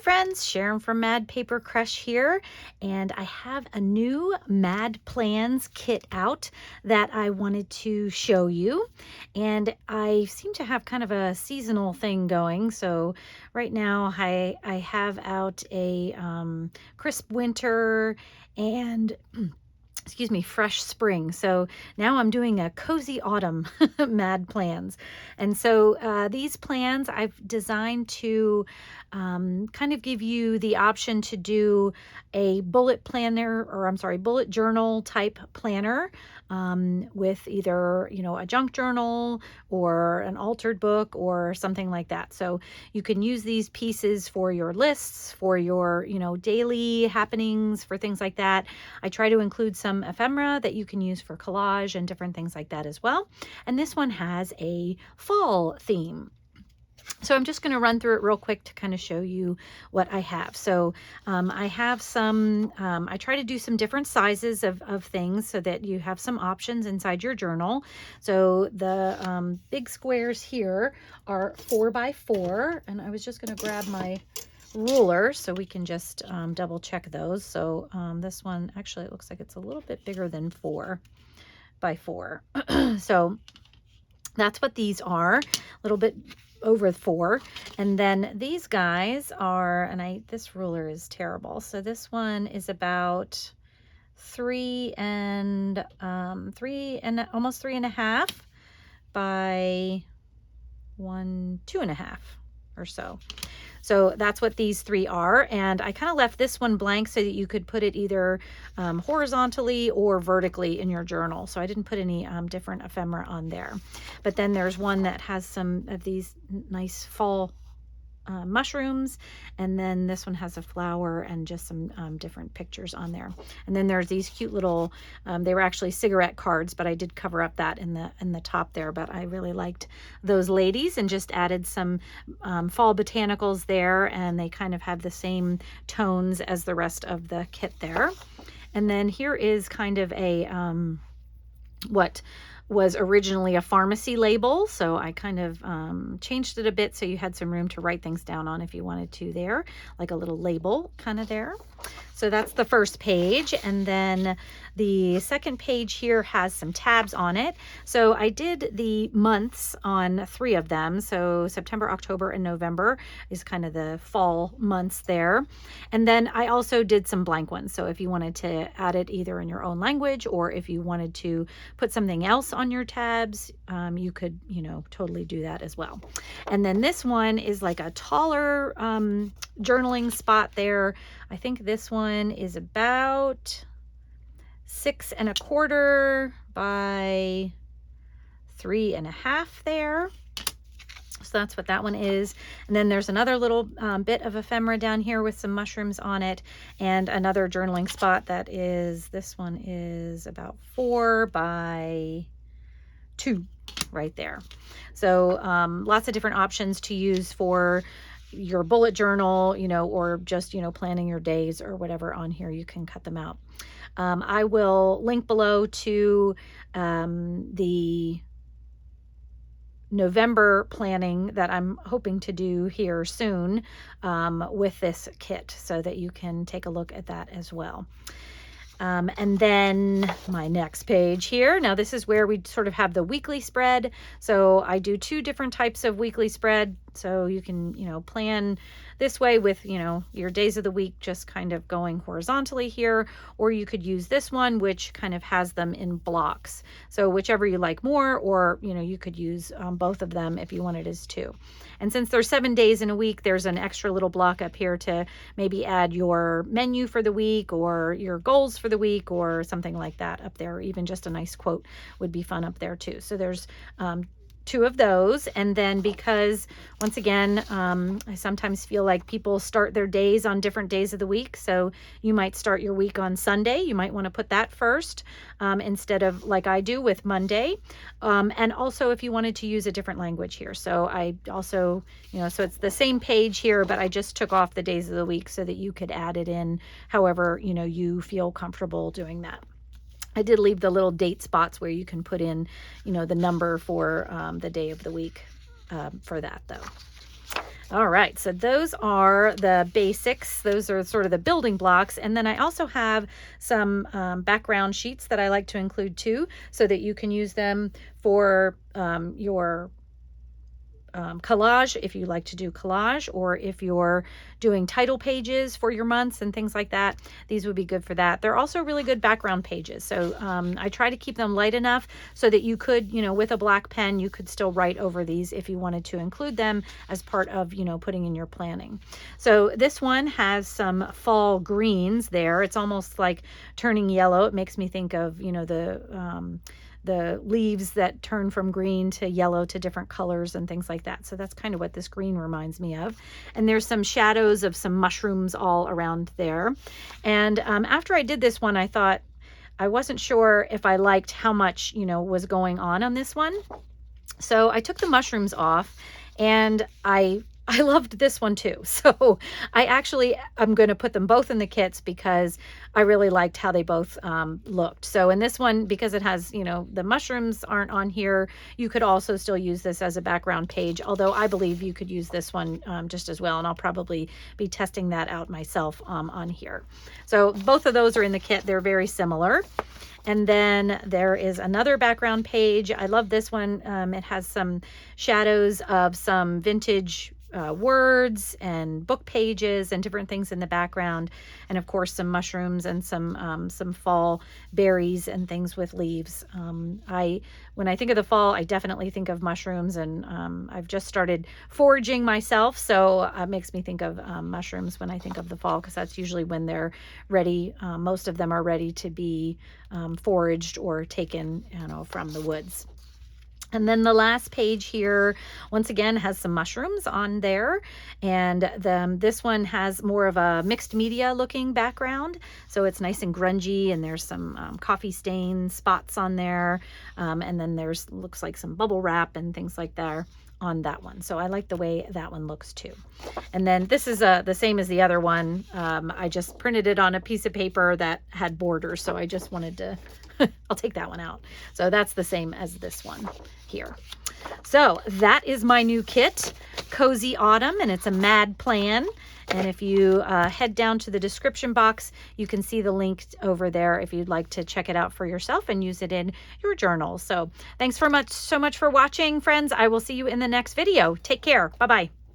friends, Sharon from Mad Paper Crush here, and I have a new MadPlans kit out that I wanted to show you. And I seem to have kind of a seasonal thing going, so right now I have out a crisp winter and excuse me, fresh spring. So now I'm doing a cozy autumn MadPlans. And so these plans I've designed to kind of give you the option to do a bullet planner, or I'm sorry, bullet journal type planner with either, you know, a junk journal or an altered book or something like that. So you can use these pieces for your lists, for your, you know, daily happenings, for things like that. I try to include some ephemera that you can use for collage and different things like that as well. And this one has a fall theme. So I'm just going to run through it real quick to kind of show you what I have. So I have some, I try to do some different sizes of things so that you have some options inside your journal. So the big squares here are 4 by 4, and I was just going to grab my ruler so we can just double check those. So this one, actually, it looks like it's a little bit bigger than 4 by 4. So that's what these are, a little bit over 4. And then these guys are, and this ruler is terrible. So this one is about 3 and almost 3.5 by 2.5 or so. So that's what these 3 are, and I kind of left this one blank so that you could put it either horizontally or vertically in your journal. So I didn't put any different ephemera on there. But then there's one that has some of these nice fall mushrooms, and then this one has a flower and just some different pictures on there. And then there's these cute little they were actually cigarette cards, but I did cover up that in the top there. But I really liked those ladies and just added some fall botanicals there, and they kind of have the same tones as the rest of the kit there. And then here is kind of a what was originally a pharmacy label, so I kind of changed it a bit so you had some room to write things down on if you wanted to there, like a little label kind of there. So that's the first page, and then the second page here has some tabs on it. So I did the months on 3 of them. So September, October, and November is kind of the fall months there. And then I also did some blank ones. So if you wanted to add it either in your own language, or if you wanted to put something else on your tabs, you could, you know, totally do that as well. And then this one is like a taller journaling spot there. I think this one is about 6 1/4 by 3.5 there. So that's what that one is. And then there's another little bit of ephemera down here with some mushrooms on it, and another journaling spot that is, this one is about 4 by 2 right there. So lots of different options to use for your bullet journal, you know, or just, you know, planning your days or whatever on here. You can cut them out. I will link below to the November planning that I'm hoping to do here soon with this kit, so that you can take a look at that as well. And then my next page here. Now this is where we sort of have the weekly spread. So I do 2 different types of weekly spread. So you can, you know, plan this way with, you know, your days of the week just kind of going horizontally here, or you could use this one, which kind of has them in blocks. So whichever you like more, or, you know, you could use both of them if you wanted as 2. And since there's 7 days in a week, there's an extra little block up here to maybe add your menu for the week or your goals for the week or something like that up there. Or even just a nice quote would be fun up there too. So there's 2 of those. And then, because once again, I sometimes feel like people start their days on different days of the week. So you might start your week on Sunday. You might want to put that first instead of like I do with Monday. And also if you wanted to use a different language here. So I also, you know, so it's the same page here, but I just took off the days of the week so that you could add it in however, you know, you feel comfortable doing that. I did leave the little date spots where you can put in, you know, the number for the day of the week for that though. All right, so those are the basics. Those are sort of the building blocks. And then I also have some background sheets that I like to include too, so that you can use them for your collage, if you like to do collage, or if you're doing title pages for your months and things like that, these would be good for that. They're also really good background pages. So I try to keep them light enough so that you could, with a black pen, you could still write over these if you wanted to include them as part of, putting in your planning. So this one has some fall greens there. It's almost like turning yellow. It makes me think of, the leaves that turn from green to yellow to different colors and things like that. So that's kind of what this green reminds me of. And there's some shadows of some mushrooms all around there. And after I did this one, I thought I wasn't sure if I liked how much, was going on this one. So I took the mushrooms off, and I loved this one too. So I'm going to put them both in the kits because I really liked how they both looked. So in this one, because it has, the mushrooms aren't on here, you could also still use this as a background page, although I believe you could use this one just as well. And I'll probably be testing that out myself on here. So both of those are in the kit. They're very similar. And then there is another background page. I love this one. It has some shadows of some vintage words and book pages and different things in the background, and of course some mushrooms and some fall berries and things with leaves. When I think of the fall, I definitely think of mushrooms, and I've just started foraging myself, so it makes me think of mushrooms when I think of the fall, because that's usually when they're ready. Most of them are ready to be foraged or taken, from the woods. And then the last page here, once again, has some mushrooms on there. And this one has more of a mixed media looking background. So it's nice and grungy, and there's some coffee stain spots on there. And then looks like some bubble wrap and things like that on that one. So I like the way that one looks too. And then this is the same as the other one. I just printed it on a piece of paper that had borders. So I just wanted to, I'll take that one out. So that's the same as this one here. So that is my new kit, Cozy Autumn, and it's a MadPlan. And if you head down to the description box, you can see the link over there if you'd like to check it out for yourself and use it in your journal. So thanks so much for watching, friends. I will see you in the next video. Take care. Bye-bye.